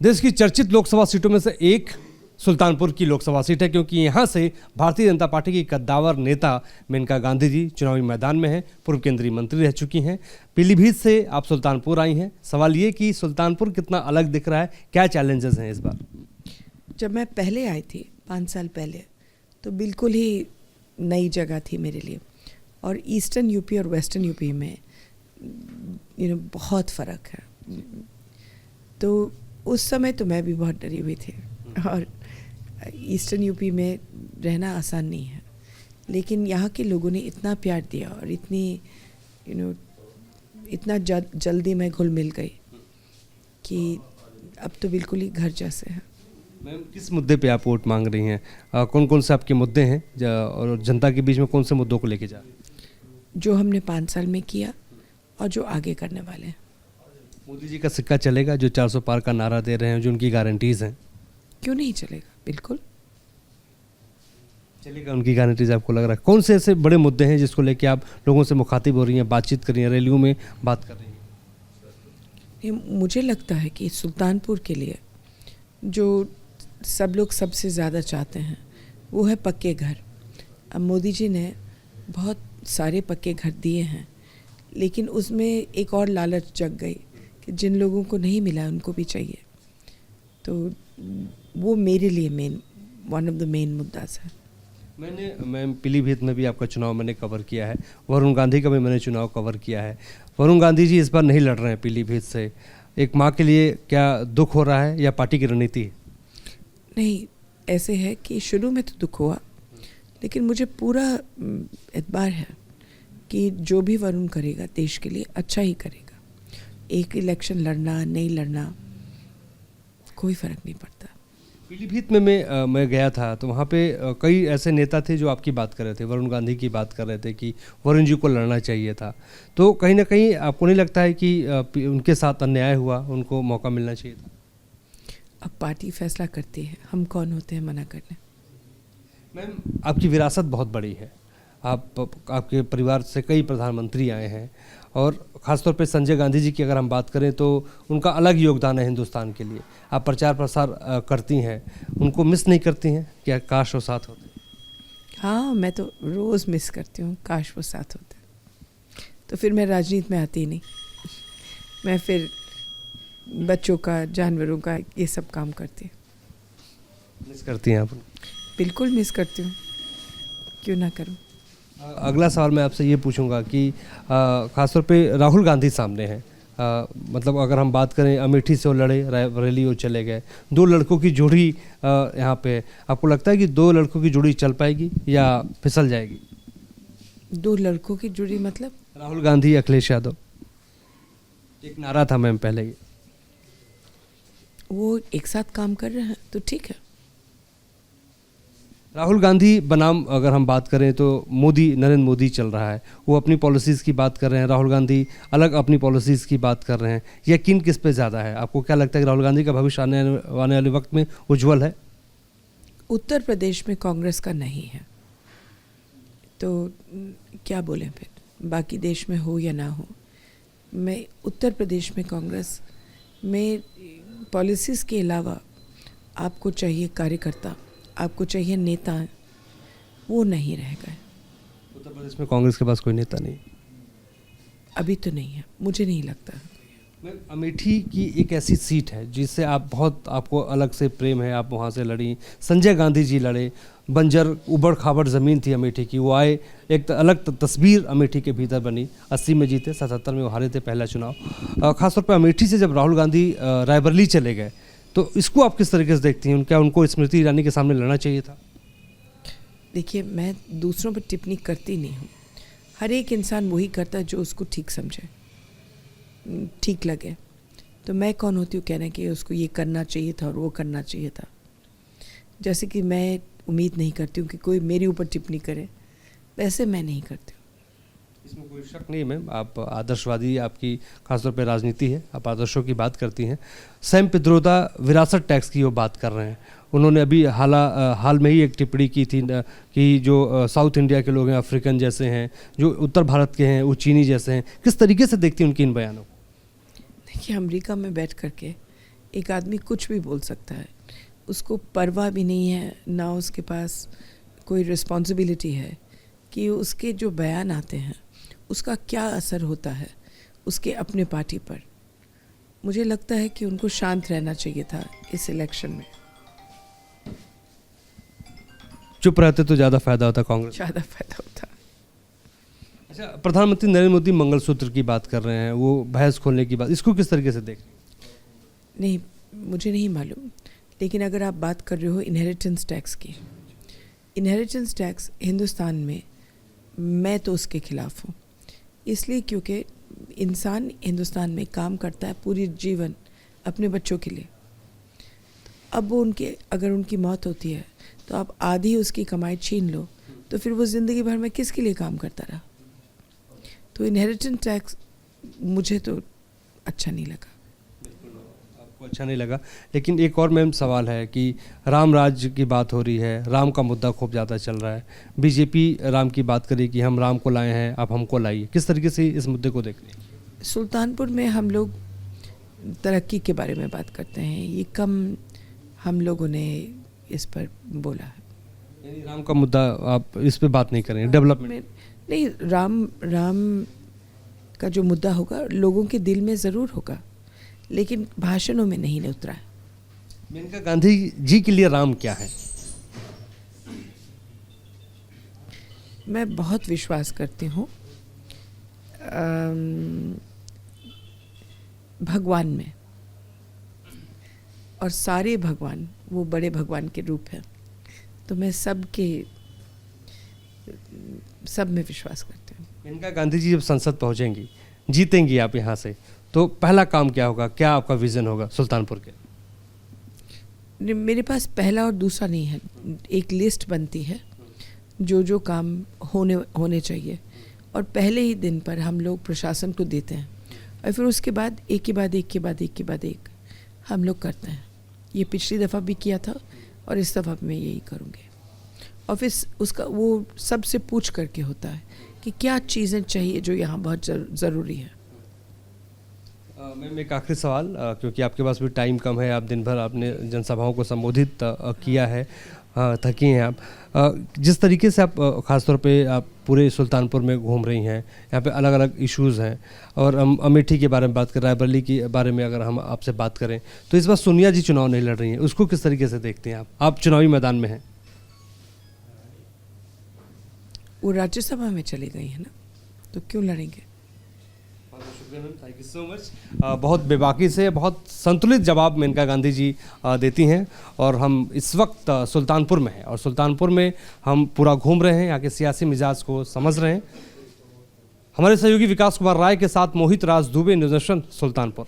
देश की चर्चित लोकसभा सीटों में से एक सुल्तानपुर की लोकसभा सीट है, क्योंकि यहां से भारतीय जनता पार्टी की कद्दावर नेता मेनका गांधी जी चुनावी मैदान में हैं। पूर्व केंद्रीय मंत्री रह चुकी हैं। पीलीभीत से आप सुल्तानपुर आई हैं। सवाल ये कि सुल्तानपुर कितना अलग दिख रहा है, क्या चैलेंजेस हैं इस बार? जब मैं पहले आई थी 5 साल पहले, तो बिल्कुल ही नई जगह थी मेरे लिए। और ईस्टर्न यूपी और वेस्टर्न यूपी में बहुत फ़र्क है। तो उस समय तो मैं भी बहुत डरी हुई थी, और ईस्टर्न यूपी में रहना आसान नहीं है। लेकिन यहाँ के लोगों ने इतना प्यार दिया और इतना जल्दी मैं घुल मिल गई कि अब तो बिल्कुल ही घर जैसे है। मैम, किस मुद्दे पे आप वोट मांग रही हैं? कौन कौन से आपके मुद्दे हैं और जनता के बीच में कौन से मुद्दों को लेके जा रही हैं? जो हमने 5 साल में किया और जो आगे करने वाले हैं। मोदी जी का सिक्का चलेगा? जो 400 पार का नारा दे रहे हैं, जो उनकी गारंटीज हैं, क्यों नहीं चलेगा? बिल्कुल चलेगा। उनकी गारंटीज आपको लग रहा है? कौन से ऐसे बड़े मुद्दे हैं जिसको लेके आप लोगों से मुखातिब हो रही हैं, बातचीत कर रही हैं, रैलियों में बात कर रही हैं? मुझे लगता है कि सुल्तानपुर के लिए जो सब लोग सबसे ज़्यादा चाहते हैं वो है पक्के घर। अब मोदी जी ने बहुत सारे पक्के घर दिए हैं, लेकिन उसमें एक और लालच जग गई कि जिन लोगों को नहीं मिला उनको भी चाहिए। तो वो मेरे लिए वन ऑफ द मेन मुद्दास है। मैं पीलीभीत में भी आपका चुनाव मैंने कवर किया है, वरुण गांधी का भी मैंने चुनाव कवर किया है। वरुण गांधी जी इस बार नहीं लड़ रहे हैं पीलीभीत से। एक माँ के लिए क्या दुख हो रहा है या पार्टी की रणनीति है? नहीं, ऐसे है कि शुरू में तो दुख हुआ, लेकिन मुझे पूरा एतबार है कि जो भी वरुण करेगा देश के लिए अच्छा ही करेगा। एक इलेक्शन लड़ना नहीं लड़ना कोई फ़र्क नहीं पड़ता। पीलीभीत में मैं गया था तो वहाँ पे कई ऐसे नेता थे जो आपकी बात कर रहे थे, वरुण गांधी की बात कर रहे थे कि वरुण जी को लड़ना चाहिए था। तो कहीं ना कहीं आपको नहीं लगता है कि उनके साथ अन्याय हुआ, उनको मौका मिलना चाहिए था? अब पार्टी फैसला करती है, हम कौन होते हैं मना करने। मैम, आपकी विरासत बहुत बड़ी है। आपके परिवार से कई प्रधानमंत्री आए हैं, और ख़ासतौर पे संजय गांधी जी की अगर हम बात करें तो उनका अलग योगदान है हिंदुस्तान के लिए। आप प्रचार प्रसार करती हैं, उनको मिस नहीं करती हैं? क्या काश वो साथ होते? हाँ, मैं तो रोज़ मिस करती हूँ, काश वो साथ होते। तो फिर मैं राजनीति में आती ही नहीं। मैं फिर बच्चों का, जानवरों का ये सब काम करती। मिस करती हैं आप? बिल्कुल मिस करती हूँ, क्यों ना करूँ। अगला सवाल मैं आपसे ये पूछूंगा कि ख़ासतौर पे राहुल गांधी सामने हैं। मतलब अगर हम बात करें, अमेठी से वो लड़े, रैली वो चले गए, 2 लड़कों की जोड़ी यहाँ पे, आपको लगता है कि 2 लड़कों की जोड़ी चल पाएगी या फिसल जाएगी? 2 लड़कों की जोड़ी मतलब? राहुल गांधी, अखिलेश यादव। एक नारा था मैम पहले ही। वो एक साथ काम कर रहे हैं तो ठीक है। राहुल गांधी बनाम अगर हम बात करें तो नरेंद्र मोदी चल रहा है। वो अपनी पॉलिसीज़ की बात कर रहे हैं, राहुल गांधी अलग अपनी पॉलिसीज़ की बात कर रहे हैं। यकीन किस पे ज़्यादा है? आपको क्या लगता है कि राहुल गांधी का भविष्य आने वाले वक्त में उज्जवल है? उत्तर प्रदेश में कांग्रेस का नहीं है, तो क्या बोलें फिर, बाकी देश में हो या ना हो। मैं उत्तर प्रदेश में कांग्रेस में पॉलिसीज़ के अलावा आपको चाहिए कार्यकर्ता, आपको चाहिए नेता, वो नहीं रह गए। उत्तर प्रदेश में कांग्रेस के पास कोई नेता नहीं? अभी तो नहीं है, मुझे नहीं लगता। अमेठी की एक ऐसी सीट है जिससे आपको अलग से प्रेम है, आप वहाँ से लड़ी। संजय गांधी जी लड़े, बंजर उबड़ खाबड़ ज़मीन थी अमेठी की, वो आए, एक अलग तस्वीर अमेठी के भीतर बनी। 80 में जीते, 77 में वो हारे थे पहला चुनाव। ख़ासतौर पर अमेठी से जब राहुल गांधी रायबरेली चले गए, तो इसको आप किस तरीके से देखती हैं? क्या उनको स्मृति ईरानी के सामने लड़ना चाहिए था? देखिए, मैं दूसरों पर टिप्पणी करती नहीं हूँ। हर एक इंसान वही करता है जो उसको ठीक समझे, ठीक लगे। तो मैं कौन होती हूँ कहने कि उसको ये करना चाहिए था और वो करना चाहिए था। जैसे कि मैं उम्मीद नहीं करती हूँ कि कोई मेरे ऊपर टिप्पणी करे, वैसे मैं नहीं करती हूँ। इसमें कोई शक नहीं मैम, आप आदर्शवादी, आपकी खासतौर पे राजनीति है, आप आदर्शों की बात करती हैं। सैम पित्रोदा विरासत टैक्स की वो बात कर रहे हैं। उन्होंने अभी हाल में ही एक टिप्पणी की थी कि जो साउथ इंडिया के लोग हैं, अफ्रीकन जैसे हैं, जो उत्तर भारत के हैं वो चीनी जैसे हैं। किस तरीके से देखती हैं उनकी इन बयानों को? देखिए, अमेरिका में बैठ करके एक आदमी कुछ भी बोल सकता है, उसको परवाह भी नहीं है, ना उसके पास कोई रिस्पॉन्सिबिलिटी है कि उसके जो बयान आते हैं उसका क्या असर होता है उसके अपने पार्टी पर। मुझे लगता है कि उनको शांत रहना चाहिए था इस इलेक्शन में। चुप रहते तो ज़्यादा फायदा होता कांग्रेस। ज़्यादा फायदा होता। अच्छा, प्रधानमंत्री नरेंद्र मोदी मंगलसूत्र की बात कर रहे हैं, वो बहस खोलने की बात, इसको किस तरीके से देख रहे हैं? नहीं, मुझे नहीं मालूम, लेकिन अगर आप बात कर रहे हो इनहेरिटेंस टैक्स की, इनहेरिटेंस टैक्स हिंदुस्तान में मैं तो उसके ख़िलाफ़ हूँ। इसलिए क्योंकि इंसान हिंदुस्तान में काम करता है पूरी जीवन अपने बच्चों के लिए। अब वो अगर उनकी मौत होती है तो आप आधी उसकी कमाई छीन लो, तो फिर वो ज़िंदगी भर में किसके लिए काम करता रहा? तो इनहेरिटेंस टैक्स मुझे तो अच्छा नहीं लगा। आपको अच्छा नहीं लगा, लेकिन एक और मैम सवाल है कि राम राज्य की बात हो रही है, राम का मुद्दा खूब ज़्यादा चल रहा है, बीजेपी राम की बात करी कि हम राम को लाए हैं, आप हमको लाइए, किस तरीके से इस मुद्दे को देख रहे हैं? सुल्तानपुर में हम लोग तरक्की के बारे में बात करते हैं, ये कम हम लोगों ने इस पर बोला है। यानी राम का मुद्दा आप इस पे बात नहीं करेंगे, डेवलपमेंट नहीं, राम का जो मुद्दा होगा लोगों के दिल में ज़रूर होगा, लेकिन भाषणों में नहीं उतरा है। मेनका गांधी जी के लिए राम क्या है? मैं बहुत विश्वास करती हूँ भगवान में, और सारे भगवान वो बड़े भगवान के रूप हैं, तो मैं सब में विश्वास करती हूँ। मेनका गांधी जी जब संसद पहुंचेंगी, जीतेंगी आप यहाँ से, तो पहला काम क्या होगा, क्या आपका विजन होगा सुल्तानपुर के? मेरे पास पहला और दूसरा नहीं है, एक लिस्ट बनती है जो काम होने चाहिए, और पहले ही दिन पर हम लोग प्रशासन को देते हैं, और फिर उसके बाद एक के बाद एक हम लोग करते हैं। ये पिछली दफ़ा भी किया था और इस दफ़ा भी मैं यही करूँगी। और फिर उसका वो सबसे पूछ करके होता है कि क्या चीज़ें चाहिए जो यहाँ बहुत ज़रूरी है। मैम एक आखिरी सवाल, क्योंकि आपके पास भी टाइम कम है, आप दिन भर आपने जनसभाओं को संबोधित किया है, थकी हैं आप, जिस तरीके से आप ख़ासतौर पे आप पूरे सुल्तानपुर में घूम रही हैं, यहाँ पे अलग अलग इश्यूज़ हैं, और हम अमेठी के बारे में बात कर रहे हैं, रायबरेली के बारे में अगर हम आपसे बात करें तो इस बार सोनिया जी चुनाव नहीं लड़ रही हैं, उसको किस तरीके से देखते हैं आप चुनावी मैदान में हैं? वो राज्यसभा में चली गई है ना, तो क्यों लड़ेंगे? Thank you so much. बहुत बेबाकी से बहुत संतुलित जवाब मेनका गांधी जी देती हैं, और हम इस वक्त सुल्तानपुर में हैं, और सुल्तानपुर में हम पूरा घूम रहे हैं, यहाँ के सियासी मिजाज को समझ रहे हैं। हमारे सहयोगी विकास कुमार राय के साथ मोहित राज दुबे, न्यूज़ नेशन, सुल्तानपुर।